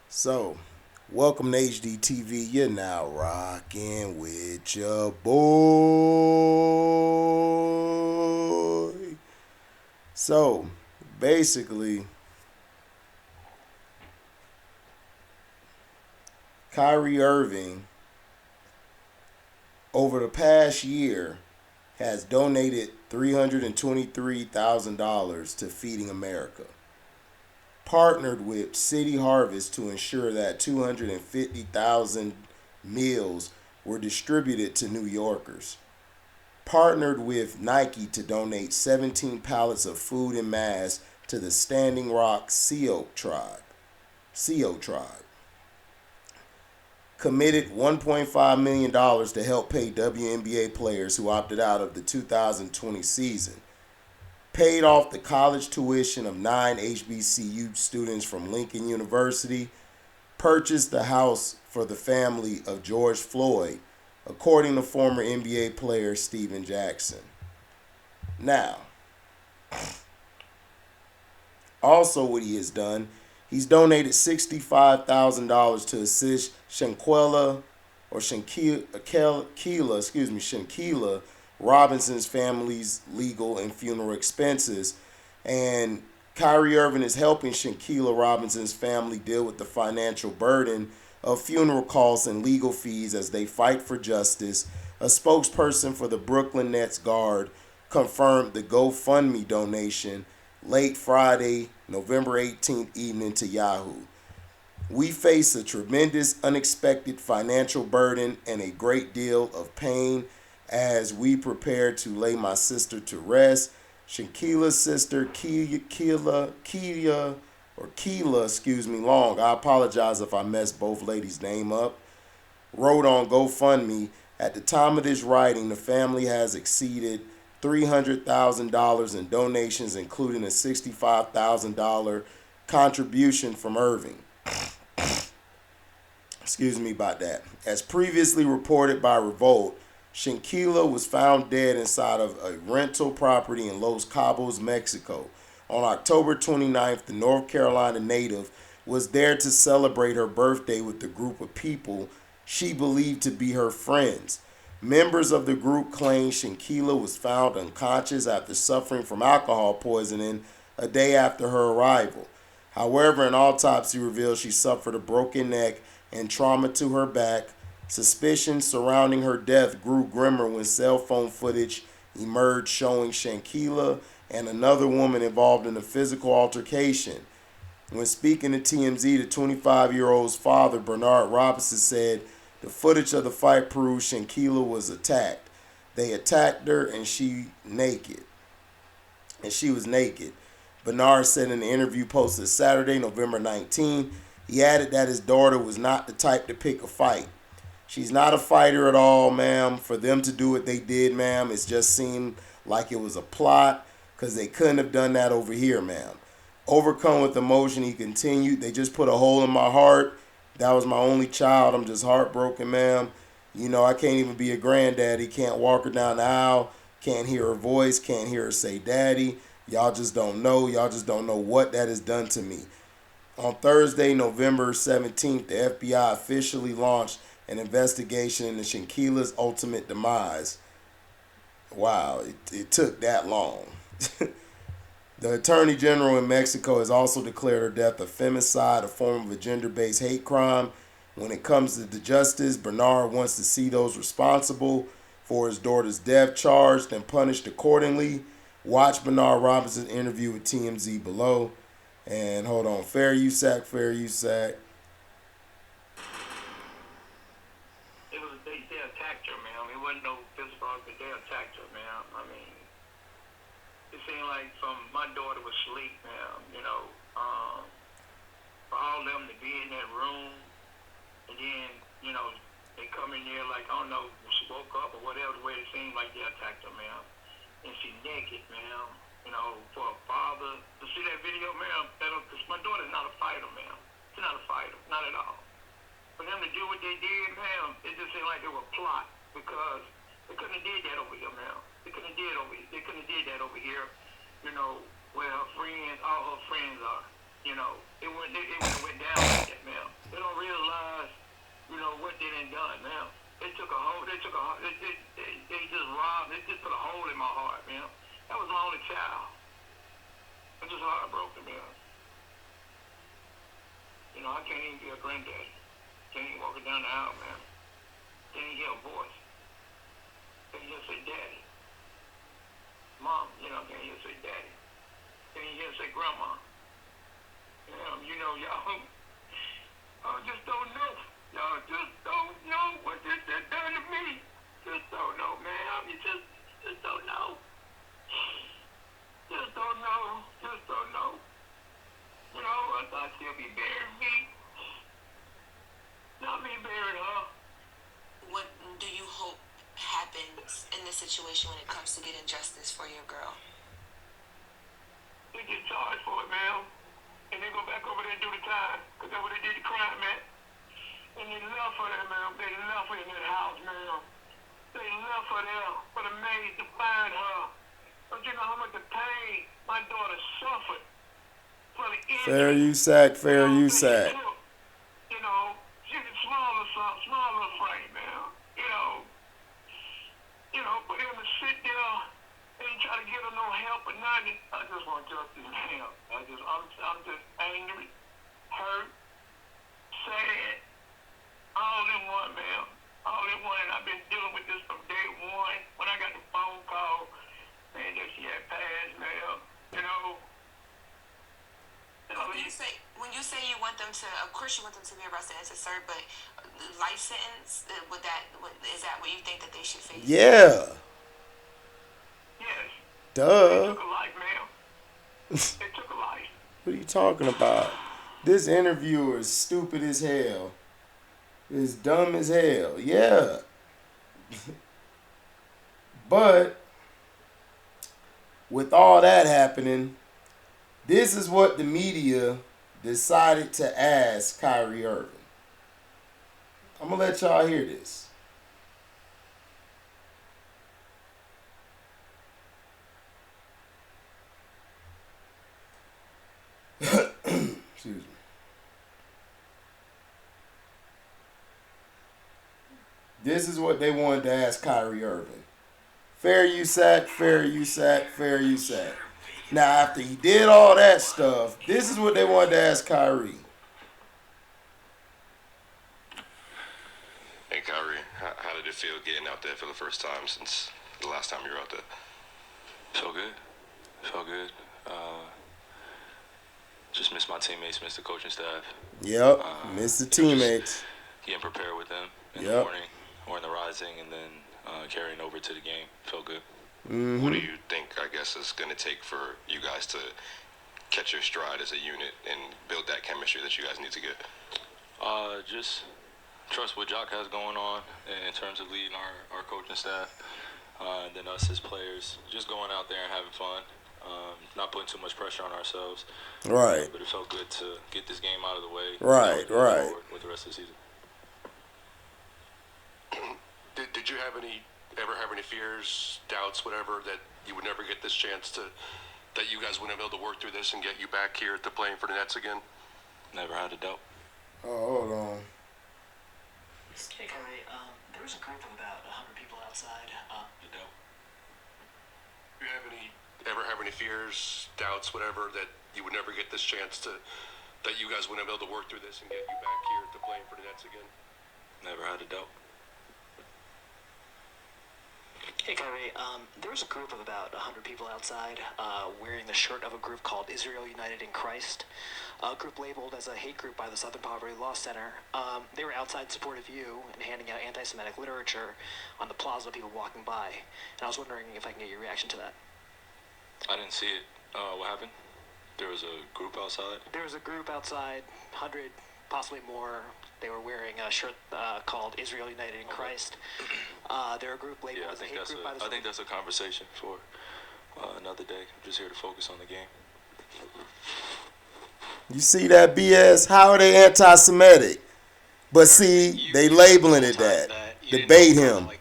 So, welcome to HDiiTV. You're now rocking with your boy. So, basically, Kyrie Irving, over the past year, has donated $323,000 to Feeding America, partnered with City Harvest to ensure that 250,000 meals were distributed to New Yorkers, partnered with Nike to donate 17 pallets of food en masse to the Standing Rock Sioux tribe, committed $1.5 million to help pay WNBA players who opted out of the 2020 season, paid off the college tuition of 9 HBCU students from Lincoln University, purchased the house for the family of George Floyd, according to former NBA player Steven Jackson. Now, also what he has done, he's donated $65,000 to assist Shankila Robinson's family's legal and funeral expenses. And Kyrie Irving is helping Shankila Robinson's family deal with the financial burden of funeral costs and legal fees as they fight for justice. A spokesperson for the Brooklyn Nets guard confirmed the GoFundMe donation late Friday, November 18th evening to Yahoo. We face a tremendous, unexpected financial burden and a great deal of pain as we prepare to lay my sister to rest. Shankila's sister, Keela, Long, I apologize if I messed both ladies' name up, wrote on GoFundMe. At the time of this writing, the family has exceeded $300,000 in donations, including a $65,000 contribution from Irving. Excuse me about that. As previously reported by Revolt, Shankila was found dead inside of a rental property in Los Cabos, Mexico. On October 29th, the North Carolina native was there to celebrate her birthday with a group of people she believed to be her friends. Members of the group claimed Shankila was found unconscious after suffering from alcohol poisoning a day after her arrival. However, an autopsy revealed she suffered a broken neck and trauma to her back. Suspicions surrounding her death grew grimmer when cell phone footage emerged showing Shankila and another woman involved in a physical altercation. When speaking to TMZ, the 25-year-old's father, Bernard Robinson, said the footage of the fight proves Shankila was attacked. They attacked her and she was naked. Bernard said in the interview posted Saturday, November 19, he added that his daughter was not the type to pick a fight. She's not a fighter at all, ma'am. For them to do what they did, ma'am, it just seemed like it was a plot because they couldn't have done that over here, ma'am. Overcome with emotion, he continued, they just put a hole in my heart. That was my only child. I'm just heartbroken, ma'am. You know, I can't even be a granddaddy. Can't walk her down the aisle. Can't hear her voice. Can't hear her say daddy. Y'all just don't know. Y'all just don't know what that has done to me. On Thursday, November 17th, the FBI officially launched an investigation into Shankila's ultimate demise. Wow, it took that long. The Attorney General in Mexico has also declared her death a femicide, a form of a gender-based hate crime. When it comes to the justice, Bernard wants to see those responsible for his daughter's death charged and punished accordingly. Watch Bernard Robinson's interview with TMZ below. And hold on, fair use act. They attacked her, man. It wasn't no physical, but they attacked her, man. I mean, it seemed like my daughter was asleep, man. For all of them to be in that room, and then, they come in there like, I don't know, she woke up or whatever, the way it seemed like they attacked her, man. And she naked, man. For a father to see that video, man, because my daughter's not a fighter, man. She's not a fighter, not at all. For them to do what they did, man, it just seemed like it was a plot because they couldn't have did that over here, man. They couldn't have did that over here, where her friends, all her friends are. It went down like that, man. I can't even be a granddaddy. Can't even walk her down the aisle, man. Can't even hear a voice. Can't even say daddy. Mom, can't even say daddy. Can't even say grandma. Y'all, I just don't know. Y'all just don't know what this has done to me. Just don't know, man. You just don't know. Just don't know. Just don't know. I thought she'll be burying me. Not me burying her. What do you hope happens in this situation when it comes to getting justice for your girl? They get charged for it, man. And they go back over there and do the time. Because that's what they did the crime, man. And they left her there, man. They left her in that house, man. They left her there for the maid to find her. Don't you know how much the pain my daughter suffered for the injury? Fair USAC, fair USAC. She was smaller frame, man. For them to sit there and try to get her no help or nothing. I just want justice and help. I'm just angry, hurt, sad, all in one, man. All in one. And I've been dealing with this from day one. When I got the phone call, man, that she had passed, man. When you say you want them to, of course you want them to be arrested and to serve, but life sentence, is that what you think that they should face? Yeah. Yes. Duh. They took a life, man. They took a life. What are you talking about? This interviewer is stupid as hell. Is dumb as hell. Yeah. But with all that happening, this is what the media decided to ask Kyrie Irving. I'm going to let y'all hear this. Excuse me. This is what they wanted to ask Kyrie Irving. Fair USAC, fair USAC, fair USAC. Now, after he did all that stuff, this is what they wanted to ask Kyrie. Hey, Kyrie, how did it feel getting out there for the first time since the last time you were out there? Felt good. Just miss my teammates, miss the coaching staff. Yep, miss the teammates. Getting prepared with them in the morning or in the rising, and then carrying over to the game. Felt good. Mm-hmm. What do you think, I guess, is going to take for you guys to catch your stride as a unit and build that chemistry that you guys need to get? Just trust what Jock has going on in terms of leading our coaching staff. And then us as players, just going out there and having fun. Not putting too much pressure on ourselves. Right. But it felt good to get this game out of the way. Right. With the rest of the season. Did you ever have any fears, doubts, whatever, that you would never get this chance that you guys wouldn't be able to work through this and get you back here to playing for the Nets again? Never had a doubt. Oh, hold on. Hey, Kyrie, there was a group of about 100 people outside. A doubt. Do you ever have any fears, doubts, whatever, that you would never get this chance that you guys wouldn't be able to work through this and get you back here to playing for the Nets again? Never had a doubt. Hey, Kyrie, there was a group of about 100 people outside wearing the shirt of a group called Israel United in Christ, a group labeled as a hate group by the Southern Poverty Law Center. They were outside in support of you and handing out anti-Semitic literature on the plaza, people walking by. And I was wondering if I can get your reaction to that. I didn't see it. What happened? There was a group outside? There was a group outside, 100, possibly more. They were wearing a shirt called Israel United in Christ. They're a group labeled as a hate group by the I think that's a conversation for another day. I'm just here to focus on the game. You see that BS? How are they anti-Semitic? But see, they labeling it that. Debate him. Like,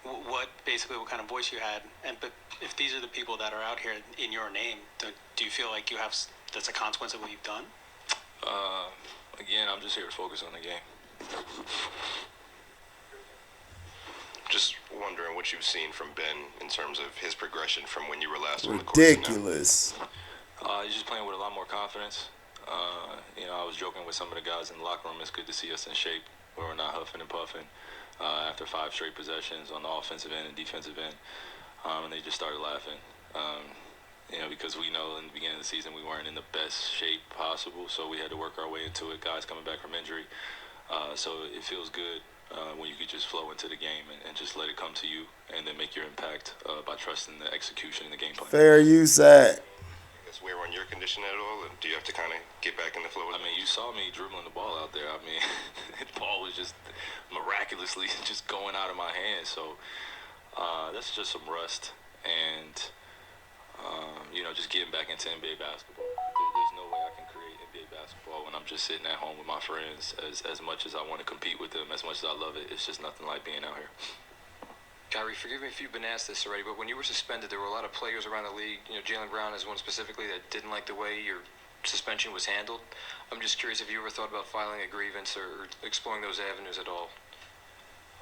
what kind of voice you had, but if these are the people that are out here in your name, do you feel like that's a consequence of what you've done? Again, I'm just here to focus on the game. Just wondering what you've seen from Ben in terms of his progression from when you were last on the court. Ridiculous. He's just playing with a lot more confidence. I was was joking with some of the guys in the locker room. It's good to see us in shape where we're not huffing and puffing after 5 straight possessions on the offensive end and defensive end. And they just started laughing. Because we know in the beginning of the season we weren't in the best shape possible, so we had to work our way into it. Guys coming back from injury, so it feels good when you could just flow into the game and just let it come to you, and then make your impact by trusting the execution in the game plan. Fair use, Zach. Does wear on your condition at all, and do you have to kind of get back in the flow? I mean, you saw me dribbling the ball out there. I mean, the ball was just miraculously just going out of my hands. So that's just some rust and just getting back into NBA basketball. There's no way I can create NBA basketball when I'm just sitting at home with my friends. As much as I want to compete with them, as much as I love it, it's just nothing like being out here. Kyrie, forgive me if you've been asked this already, but when you were suspended, there were a lot of players around the league, Jaylen Brown is one specifically, that didn't like the way your suspension was handled. I'm just curious if you ever thought about filing a grievance or exploring those avenues at all.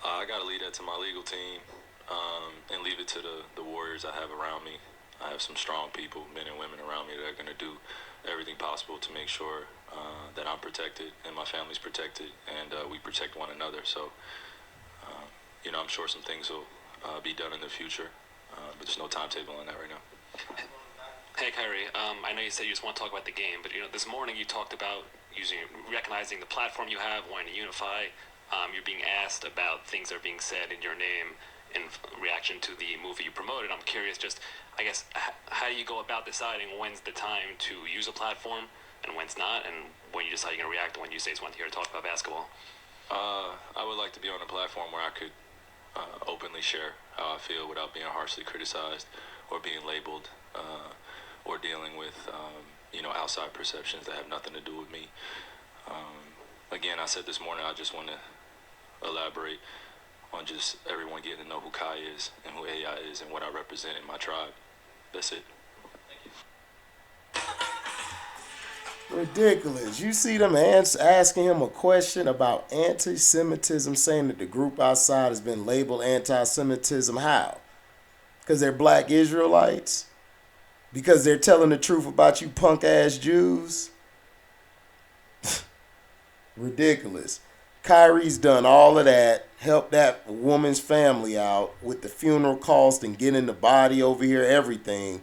I got to leave that to my legal team and leave it to the warriors I have around me. I have some strong people, men and women around me that are going to do everything possible to make sure that I'm protected and my family's protected, and we protect one another. So, I'm sure some things will be done in the future, but there's no timetable on that right now. Hey, Kyrie, I know you said you just want to talk about the game, but this morning you talked about recognizing the platform you have, wanting to unify. You're being asked about things that are being said in your name in reaction to the movie you promoted. I'm curious, I guess, how do you go about deciding when's the time to use a platform and when's not, and when you decide you're going to react when you say it's one here to talk about basketball? I would like to be on a platform where I could openly share how I feel without being harshly criticized or being labeled or dealing with outside perceptions that have nothing to do with me. Again, I said this morning, I just want to elaborate on just everyone getting to know who Kai is and who AI is and what I represent in my tribe. That's it. Thank you. Ridiculous. You see them asking him a question about anti-Semitism, saying that the group outside has been labeled anti-Semitism. How? Because they're black Israelites? Because they're telling the truth about you punk-ass Jews? Ridiculous. Kyrie's done all of that, helped that woman's family out with the funeral cost and getting the body over here, everything.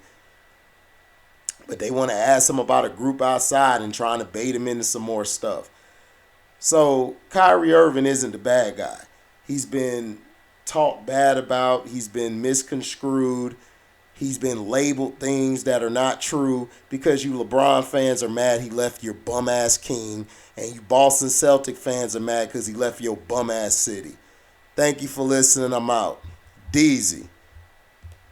But they want to ask him about a group outside and trying to bait him into some more stuff. So Kyrie Irving isn't the bad guy. He's been talked bad about. He's been misconstrued. He's been labeled things that are not true because you LeBron fans are mad he left your bum-ass king, and you Boston Celtic fans are mad because he left your bum-ass city. Thank you for listening. I'm out. Deezy.